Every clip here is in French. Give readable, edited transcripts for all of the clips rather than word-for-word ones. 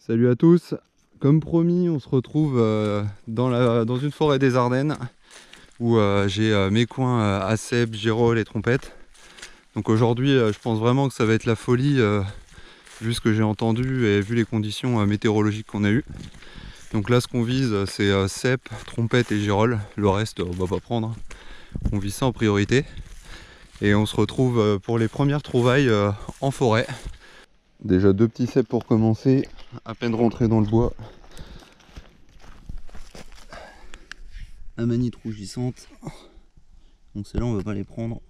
Salut à tous, comme promis on se retrouve dans une forêt des Ardennes où j'ai mes coins à cèpes, girolles et trompettes. Donc aujourd'hui je pense vraiment que ça va être la folie vu ce que j'ai entendu et vu les conditions météorologiques qu'on a eues. Donc là ce qu'on vise c'est cèpes, trompettes et girolles, le reste on va pas prendre, on vise ça en priorité. Et on se retrouve pour les premières trouvailles en forêt. Déjà deux petits cèpes pour commencer, à peine rentré dans le bois. Amanite rougissante. Donc celles-là on va pas les prendre.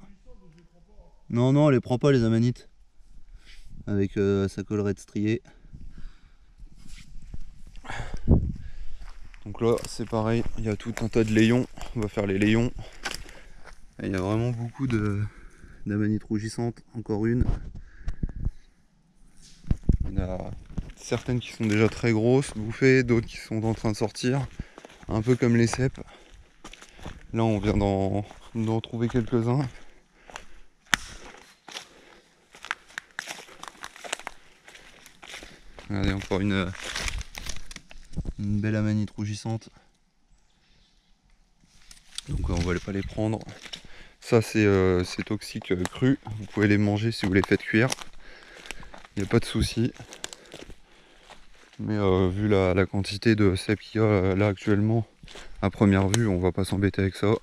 Non non, on les prend pas les amanites. Avec sa collerette striée. Donc là c'est pareil, il y a tout un tas de layons. On va faire les layons. Et il y a vraiment beaucoup d'amanites rougissantes. Encore une. Il y en a certaines qui sont déjà très grosses, bouffées, d'autres qui sont en train de sortir. Un peu comme les cèpes. Là on vient d'en trouver quelques-uns. Regardez, encore une belle amanite rougissante. Donc on va pas les prendre. Ça c'est toxique cru. Vous pouvez les manger si vous les faites cuire. Il n'y a pas de souci. Mais vu la quantité de cèpes qu'il y a là actuellement, à première vue, on va pas s'embêter avec ça.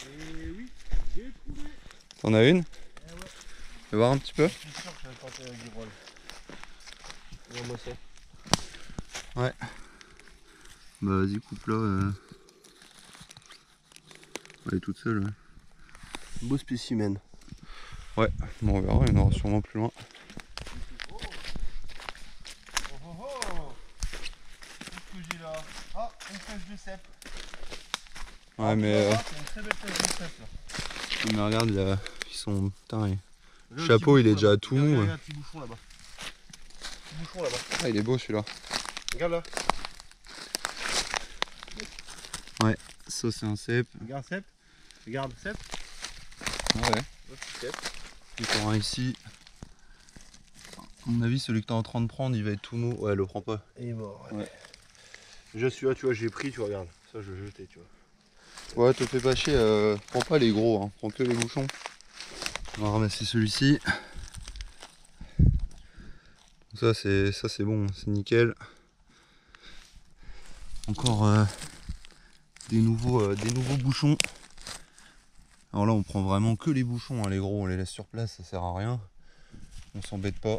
Oui, j'ai trouvé. T'en as une? Ouais. Tu veux voir un petit peu? Je suis sûr que je vais tenter la girole. Viens, moi c'est. Ouais. Bah vas-y, coupe là. Elle est toute seule. Ouais. Beau spécimen. Ouais, bon, on verra, il y en aura sûrement plus loin. Oh oh oh. Qu'est-ce que j'ai là? Ah, une pêche de cèpe. Ouais, mais C'est une très belle pêche de cèpe là. mais regarde, ils sont... Putain, le chapeau il est déjà tout mou. Regarde, petit bouchon là-bas. Petit bouchon là-bas. Ah, il est beau celui-là. Regarde là. Ouais, ça c'est un cèpe. Regarde cèpe. Regarde cèpe. Ouais. L'autre petit cèpe. Il y en a un ici. À mon avis, celui que t'es en train de prendre, il va être tout mou. Ouais, le prends pas. Il est mort. Ouais. Déjà celui-là, tu vois, j'ai pris, tu regardes. Ça, je vais jeter, tu vois. Ouais, te fais pas chier, prends pas les gros, hein. Prends que les bouchons. On va ramasser celui-ci. Ça c'est bon, c'est nickel. Encore des nouveaux bouchons. Alors là on prend vraiment que les bouchons, hein, les gros on les laisse sur place, ça sert à rien. On s'embête pas.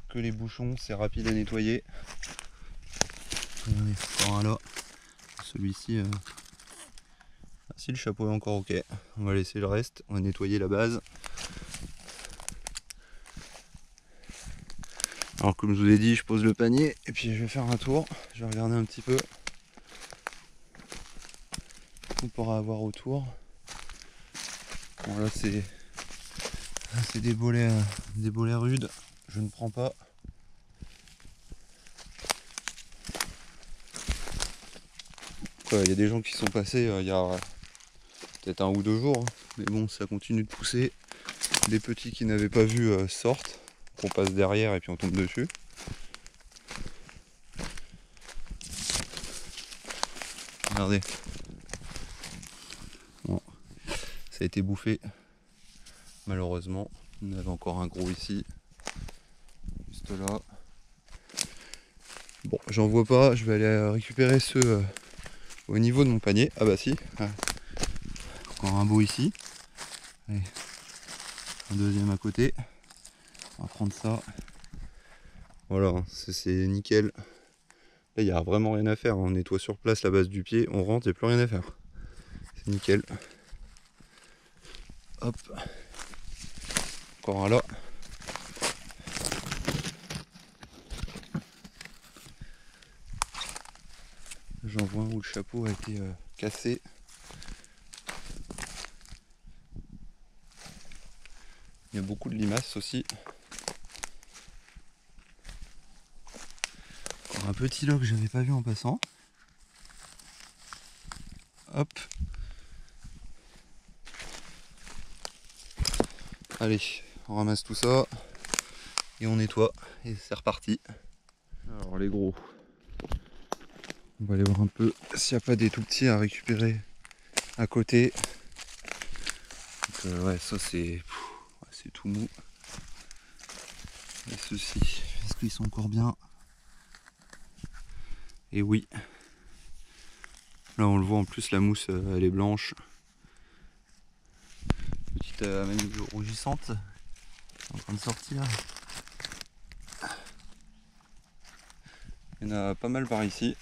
Que les bouchons, c'est rapide à nettoyer. Regardez, encore un là. Celui-ci. Ah, si le chapeau est encore ok. On va laisser le reste, on va nettoyer la base. Alors comme je vous l'ai dit, je pose le panier et puis je vais faire un tour. Je vais regarder un petit peu. On pourra avoir autour. Bon là c'est des bolets rudes. Je ne prends pas. Il y a des gens qui sont passés il y a peut-être 1 ou 2 jours. Hein. Mais bon, ça continue de pousser. Des petits qui n'avaient pas vu sortent. On passe derrière et puis on tombe dessus. Regardez. Bon, ça a été bouffé. Malheureusement. On avait encore un gros ici. Juste là. Bon, j'en vois pas. Je vais aller récupérer ceux au niveau de mon panier. Ah bah si. Encore un beau ici. Allez. Un deuxième à côté. On va prendre ça. Voilà, c'est nickel. Là, il n'y a vraiment rien à faire. On nettoie sur place la base du pied, on rentre, il n'y a plus rien à faire. C'est nickel. Hop. Encore un là. J'en vois un où le chapeau a été cassé. Il y a beaucoup de limaces aussi. Encore un petit lot que j'avais pas vu en passant. Hop. Allez, on ramasse tout ça. et on nettoie et c'est reparti. Alors les gros, on va aller voir un peu s'il n'y a pas des tout petits à récupérer à côté. Donc, ouais, ça c'est tout mou. Et ceux-ci, est-ce qu'ils sont encore bien? Et oui. Là on le voit en plus, la mousse elle est blanche. Petite manip rougissante en train de sortir. Il y en a pas mal par ici.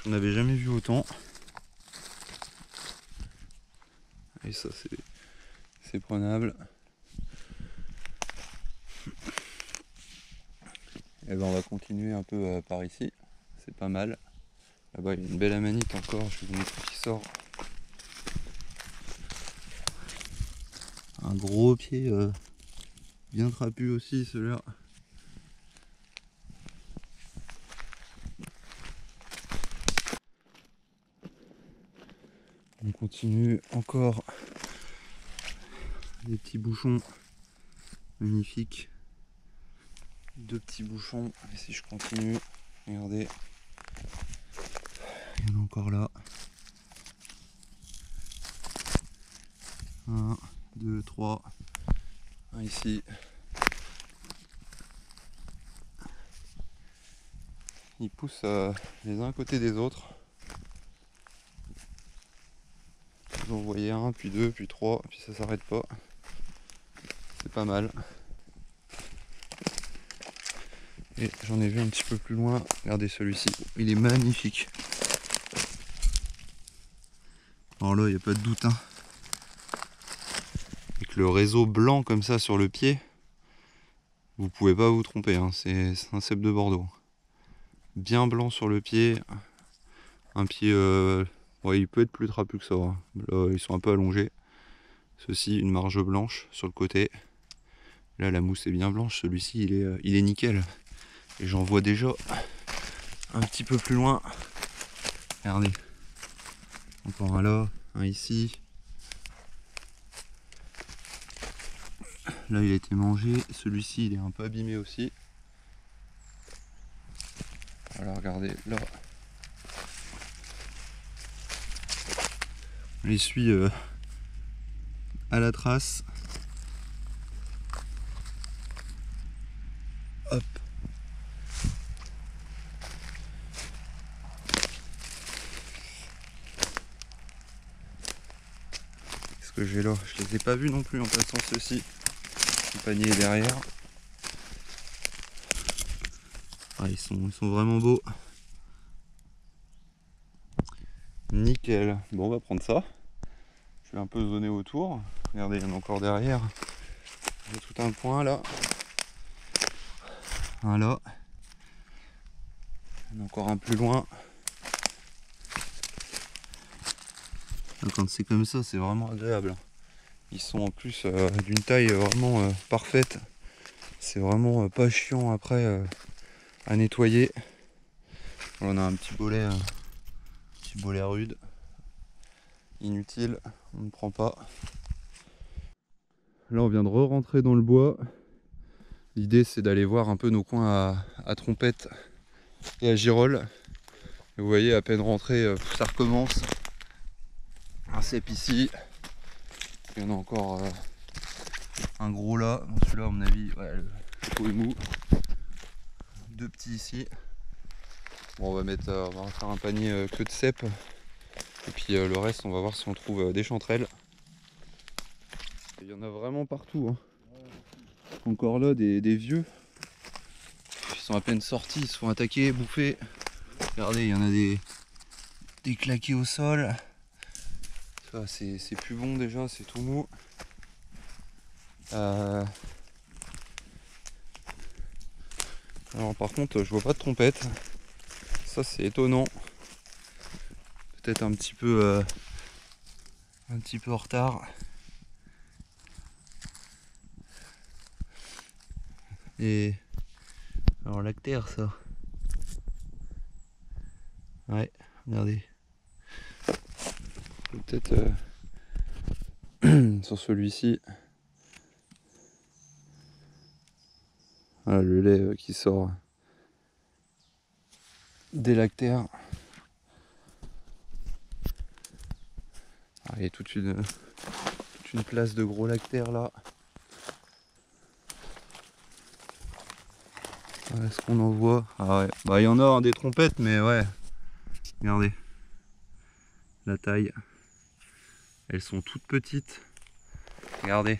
J'en avais jamais vu autant. Et ça c'est prenable. Et ben on va continuer un peu par ici. C'est pas mal. Là-bas il y a une belle amanite encore, je vais vous montrer qui sort. Un gros pied bien trapu aussi celui-là. On continue encore des petits bouchons magnifiques. Deux petits bouchons. Et si je continue, regardez, il y en a encore là. 1, 2, 3. Un ici. Ils poussent les uns à côté des autres. Vous en voyez un, puis deux, puis trois, puis ça s'arrête pas. C'est pas mal. Et j'en ai vu un petit peu plus loin. Regardez celui-ci, il est magnifique. Alors là, il n'y a pas de doute. Hein. Avec le réseau blanc comme ça sur le pied, vous pouvez pas vous tromper. Hein. C'est un cèpe de Bordeaux. Bien blanc sur le pied. Un pied, ouais, il peut être plus trapu que ça. Hein. Là, ils sont un peu allongés. Ceci, une marge blanche sur le côté. Là, la mousse est bien blanche. Celui-ci, il est nickel. Et j'en vois déjà un petit peu plus loin. Regardez. Encore un là, un ici. Là, il a été mangé. Celui-ci, il est un peu abîmé aussi. Alors, regardez, là. On les suit à la trace. Hop. Qu'est-ce que j'ai là? Je les ai pas vus non plus en passant ceux-ci. Le panier est derrière. Ah, ils sont vraiment beaux. Nickel. Bon, on va prendre ça. Je vais un peu zoner autour. Regardez, il y en a encore derrière. J'ai tout un point là. Un là. Il y en a encore un plus loin. Quand c'est comme ça, c'est vraiment agréable. Ils sont en plus d'une taille vraiment parfaite. C'est vraiment pas chiant après à nettoyer. On a un petit bolet rude. Inutile, on ne prend pas. Là on vient de re-rentrer dans le bois. L'idée c'est d'aller voir un peu nos coins à trompette et à girole. Et vous voyez, à peine rentré, ça recommence. Un cep ici. Il y en a encore un gros là. Bon, celui-là à mon avis, ouais, le pot est mou. Deux petits ici. Bon, on va faire un panier que de cèpes. Et puis le reste, on va voir si on trouve des chanterelles. Il y en a vraiment partout. Hein. Encore là, des vieux. Ils sont à peine sortis, ils se font attaquer, bouffer. Regardez, il y en a des claqués au sol. Ça, c'est plus bon déjà, c'est tout mou. Alors par contre, je vois pas de trompette. Ça, c'est étonnant. Peut-être un petit peu en retard. Et alors lactaire ça. Ouais, regardez. Peut-être sur celui-ci. Voilà le lait qui sort des lactaires. Ah, il y a toute une place de gros lactaires là. Est-ce qu'on en voit? Ah ouais, bah il y en a des trompettes, mais ouais. Regardez la taille. Elles sont toutes petites. Regardez.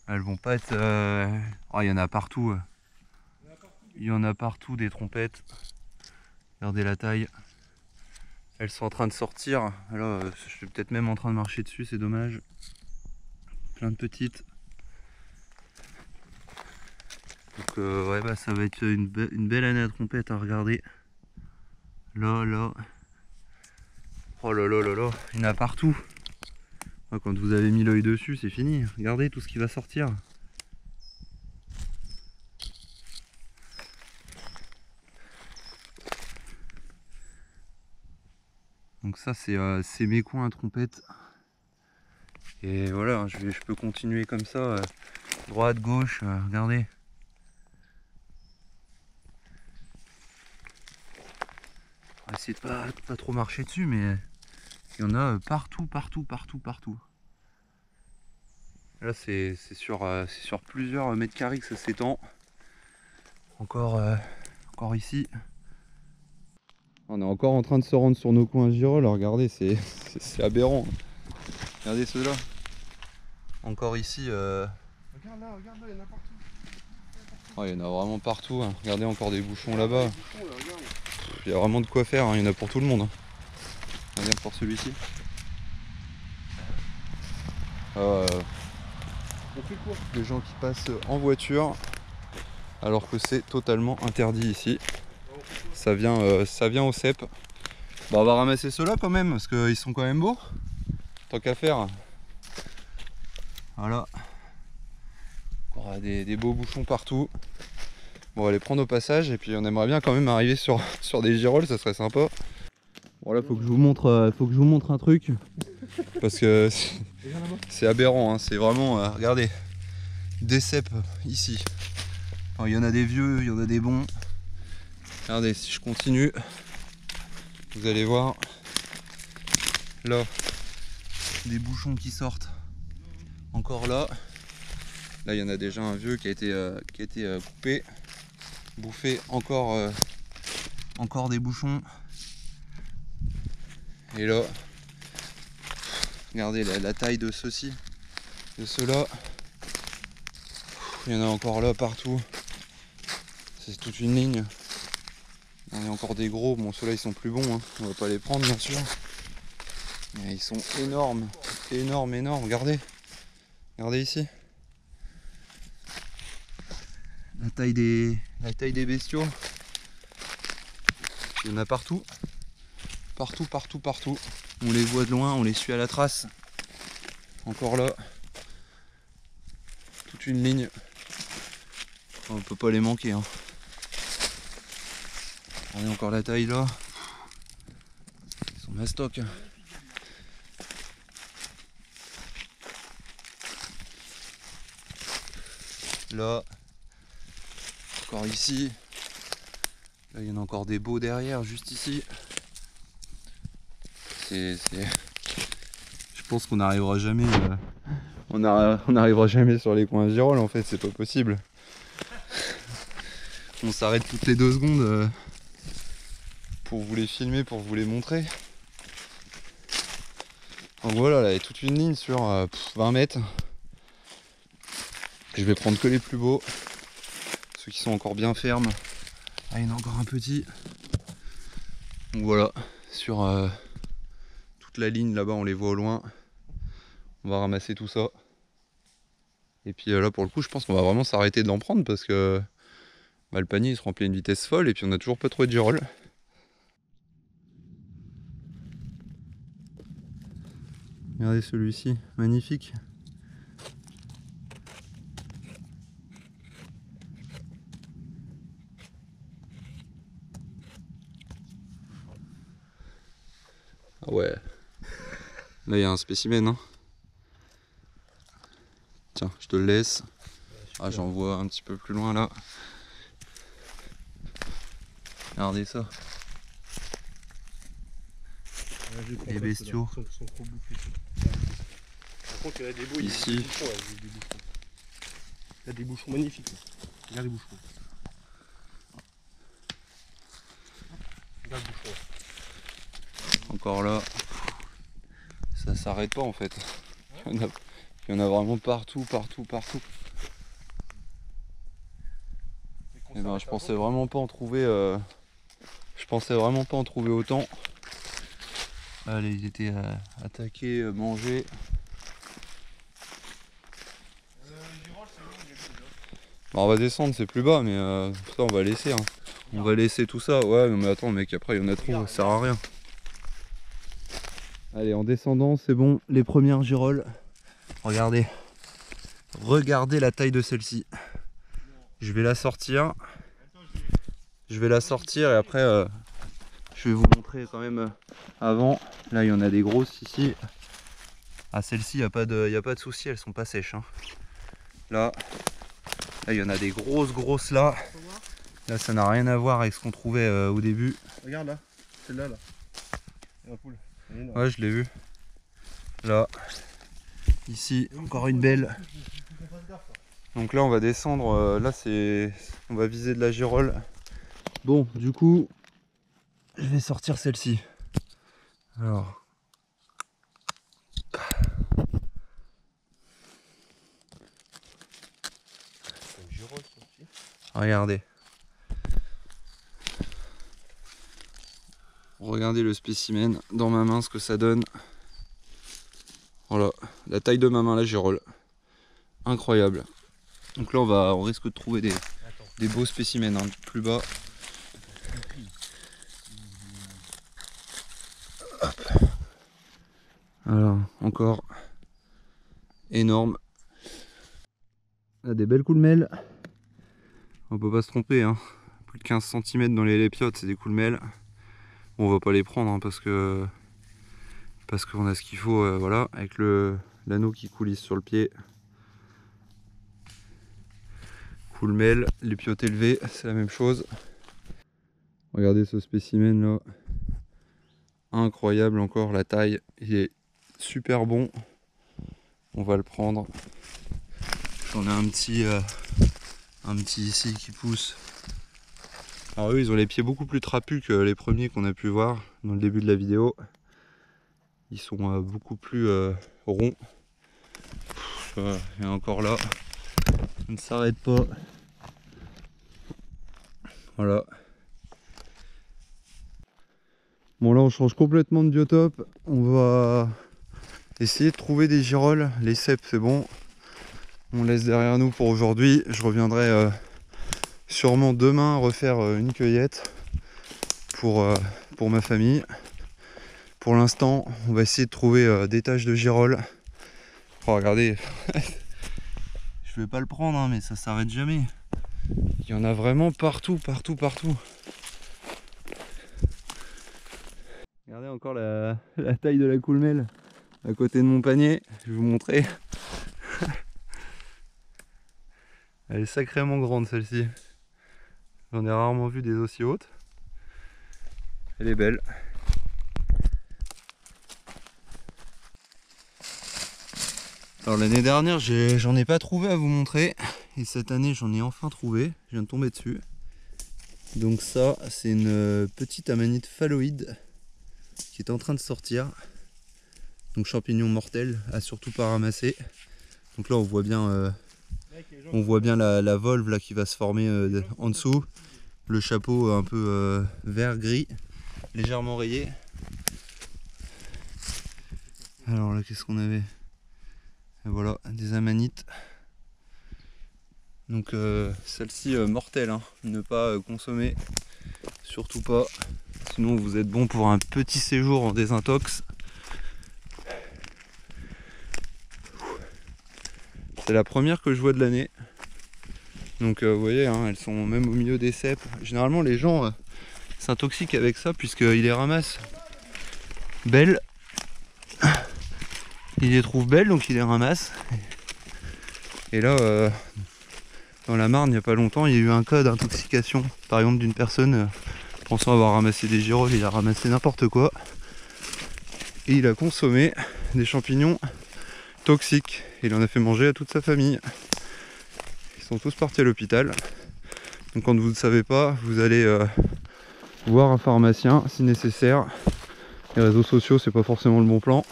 Elles vont pas être... Oh, il y en a partout. Il y en a partout des trompettes. Regardez la taille. Elles sont en train de sortir. Alors, je suis peut-être même en train de marcher dessus, c'est dommage. Plein de petites. Donc ouais, bah ça va être une belle année à trompette à regarder. Là, là. Oh là là là là, il y en a partout. Quand vous avez mis l'œil dessus, c'est fini. Regardez tout ce qui va sortir. Donc ça c'est mes coins à trompette. Et voilà, je peux continuer comme ça, droite, gauche, regardez. On va essayer de pas trop marcher dessus, mais il y en a partout, partout, partout, partout. Là c'est sur plusieurs mètres carrés que ça s'étend. Encore ici. On est encore en train de se rendre sur nos coins girolles, regardez, c'est aberrant. Regardez ceux-là. Encore ici. Regarde là, il y en a partout. Oh, il y en a vraiment partout. Hein. Regardez encore des bouchons là-bas. Il y a vraiment de quoi faire, hein. Il y en a pour tout le monde. Hein. Regarde pour celui-ci. On fait quoi? Des gens qui passent en voiture alors que c'est totalement interdit ici. Ça vient au cep. Bon, on va ramasser ceux-là quand même parce qu'ils sont quand même beaux. Tant qu'à faire. Voilà. Encore des beaux bouchons partout. Bon, on va les prendre au passage et puis on aimerait bien quand même arriver sur des girolles, ça serait sympa. Bon là faut que je vous montre un truc parce que c'est aberrant, hein. C'est vraiment, regardez, des cèpes ici. Il y en a des vieux, il y en a des bons. Regardez, si je continue, vous allez voir là des bouchons qui sortent. Encore là, il y en a déjà un vieux qui a été coupé, bouffé, encore des bouchons. Et là, regardez la taille de ceux-ci, de ceux-là. Il y en a encore là partout. C'est toute une ligne. Il y en a encore des gros. Bon, ceux-là ils sont plus bons. Hein. On va pas les prendre bien sûr. Mais ils sont énormes, énormes, énormes. Regardez, regardez ici. La taille des bestiaux. Il y en a partout. Partout, partout, partout. On les voit de loin, on les suit à la trace. Encore là. Toute une ligne. On peut pas les manquer. Hein. Regardez encore la taille là. Ils sont mastoc. Là. Encore ici. Là il y en a encore des beaux derrière, juste ici. Je pense qu'on n'arrivera jamais. On n'arrivera jamais sur les coins girolles en fait, c'est pas possible. On s'arrête toutes les 2 secondes pour vous les filmer, pour vous les montrer. Donc voilà, là il y a toute une ligne sur 20 mètres. Je vais prendre que les plus beaux. Ceux qui sont encore bien fermes. Ah, il y en a encore un petit. Donc voilà, sur toute la ligne là-bas, on les voit au loin. On va ramasser tout ça. Et puis là pour le coup, je pense qu'on va vraiment s'arrêter d'en prendre parce que le panier il se remplit à une vitesse folle et puis on n'a toujours pas trouvé de girolles. Regardez celui-ci, magnifique. Ah ouais. Là il y a un spécimen. Hein. Tiens, je te le laisse. Ah, j'en vois un petit peu plus loin là. Regardez ça. Les bestiaux. Sont trop bouffés. Par contre, il y a des beaux. Ici. Il y a des bouchons, il y a des bouchons magnifiques. Regarde les bouchons. Regarde le bouchon. Encore là. Ça s'arrête pas en fait. Il y en a vraiment partout. Et ben, je pensais vraiment pas en trouver. Je pensais vraiment pas en trouver autant. Allez, ils étaient attaqués, mangés. Bah, on va descendre, c'est plus bas, mais ça on va laisser. Hein. On va laisser tout ça. Ouais, mais attends, mec, après il y en a trop, ça sert à rien. Allez, en descendant, c'est bon, les premières girolles. Regardez. Regardez la taille de celle-ci. Je vais la sortir. Et après, je vais vous montrer quand même avant. Là, il y en a des grosses ici. Ah, celle-ci, il n'y a pas de souci, elles sont pas sèches. Hein. Là, il y en a des grosses là. Là, ça n'a rien à voir avec ce qu'on trouvait au début. Regarde là, celle-là là. La poule. Ouais, je l'ai vu. Là, ici, encore une belle. Donc là, on va descendre. Là, on va viser de la girole. Bon, du coup, je vais sortir celle-ci. Alors. Regardez. Regardez le spécimen dans ma main, ce que ça donne. Voilà, la taille de ma main, la girole. Incroyable. Donc là, on risque de trouver des beaux spécimens hein, plus bas. Hop. Alors, encore énorme. On a des belles coulmelles. On peut pas se tromper, hein. Plus de 15 cm dans les lépiotes, c'est des coulmelles. Bon, on va pas les prendre hein, parce qu'on a ce qu'il faut, voilà, avec l'anneau qui coulisse sur le pied. Coulmelles, lépiote élevée, c'est la même chose. Regardez ce spécimen là. Incroyable encore la taille, il est super bon. On va le prendre. J'en ai un petit ici qui pousse. Alors eux ils ont les pieds beaucoup plus trapus que les premiers qu'on a pu voir dans le début de la vidéo. Ils sont beaucoup plus ronds. Et encore là, ça ne s'arrête pas. Voilà. Bon là on change complètement de biotope. On va essayer de trouver des girolles. Les cèpes c'est bon. On laisse derrière nous pour aujourd'hui. Je reviendrai sûrement demain refaire une cueillette pour ma famille. Pour l'instant, on va essayer de trouver des taches de girolles. Oh, regardez, je vais pas le prendre, hein, mais ça s'arrête jamais. Il y en a vraiment partout. Regardez encore la taille de la coulmelle à côté de mon panier. Je vais vous montrer. Elle est sacrément grande celle-ci. J'en ai rarement vu des aussi hautes. Elle est belle. Alors l'année dernière j'en ai pas trouvé à vous montrer. Et cette année j'en ai enfin trouvé. Je viens de tomber dessus. Donc ça c'est une petite amanite phalloïde qui est en train de sortir. Donc champignon mortel à surtout pas ramasser. Donc là on voit bien la volve là qui va se former en dessous. Le chapeau un peu vert gris, légèrement rayé. Alors là qu'est-ce qu'on avait? Et voilà, des amanites. Donc celle-ci mortelle, hein. Ne pas consommer, surtout pas. Sinon vous êtes bon pour un petit séjour en désintox. C'est la première que je vois de l'année. Donc vous voyez, hein, elles sont même au milieu des cèpes. Généralement les gens s'intoxiquent avec ça puisqu'ils les ramassent belles. Ils les trouvent belles donc ils les ramassent. Et là dans la Marne il n'y a pas longtemps, il y a eu un cas d'intoxication, par exemple d'une personne pensant avoir ramassé des girolles, il a ramassé n'importe quoi et il a consommé des champignons toxiques. Il en a fait manger à toute sa famille. Ils sont tous partis à l'hôpital. Donc quand vous ne savez pas, vous allez voir un pharmacien si nécessaire. Les réseaux sociaux, c'est pas forcément le bon plan.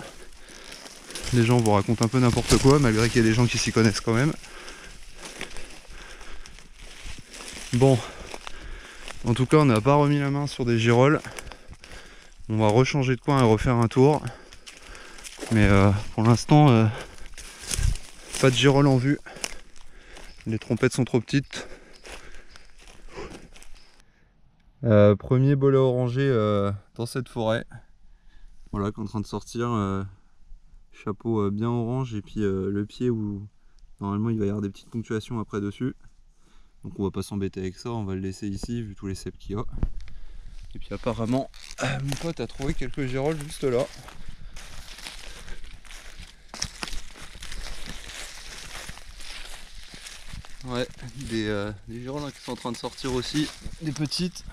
Les gens vous racontent un peu n'importe quoi, malgré qu'il y a des gens qui s'y connaissent quand même. Bon, en tout cas, on n'a pas remis la main sur des girolles. On va rechanger de coin et refaire un tour. Mais pour l'instant, pas de girolles en vue. Les trompettes sont trop petites. Premier bolet orangé dans cette forêt. Voilà, qui est en train de sortir. Chapeau bien orange et puis le pied où normalement il va y avoir des petites ponctuations après dessus. Donc on va pas s'embêter avec ça, on va le laisser ici vu tous les cèpes qu'il y a. Et puis apparemment mon pote a trouvé quelques girolles juste là. Ouais, des girolles qui sont en train de sortir aussi, des petites.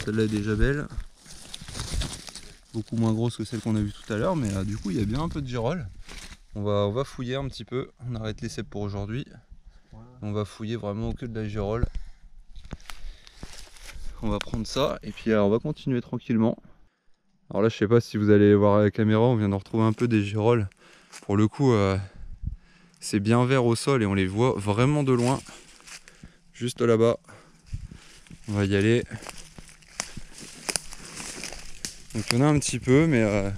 Celle-là est déjà belle. Beaucoup moins grosse que celle qu'on a vue tout à l'heure, mais du coup il y a bien un peu de girolles. On va fouiller un petit peu, on arrête les cèpes pour aujourd'hui. On va fouiller vraiment au queue de la girolle. On va prendre ça et puis on va continuer tranquillement. Alors là je sais pas si vous allez voir à la caméra, on vient de retrouver un peu des girolles. Pour le coup c'est bien vert au sol et on les voit vraiment de loin. Juste là-bas. On va y aller. Donc il y en a un petit peu, mais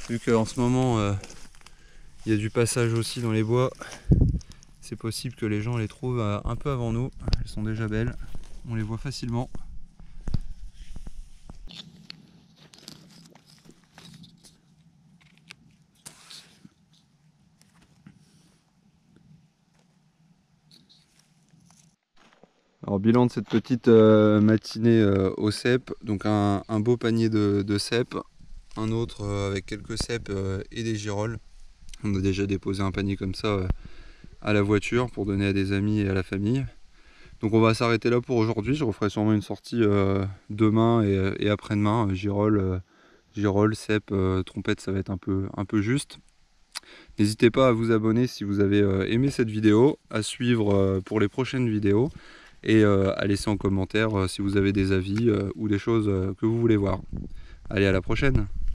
vu qu'en ce moment il y a du passage aussi dans les bois, c'est possible que les gens les trouvent un peu avant nous. Elles sont déjà belles, on les voit facilement. Alors bilan de cette petite matinée au cèpe, donc un beau panier de cèpes, un autre avec quelques cèpes et des girolles. On a déjà déposé un panier comme ça à la voiture pour donner à des amis et à la famille. Donc on va s'arrêter là pour aujourd'hui, je referai sûrement une sortie demain et après-demain, girolles, cèpes, trompettes, ça va être un peu juste. N'hésitez pas à vous abonner si vous avez aimé cette vidéo, à suivre pour les prochaines vidéos et à laisser en commentaire si vous avez des avis ou des choses que vous voulez voir. Allez, à la prochaine!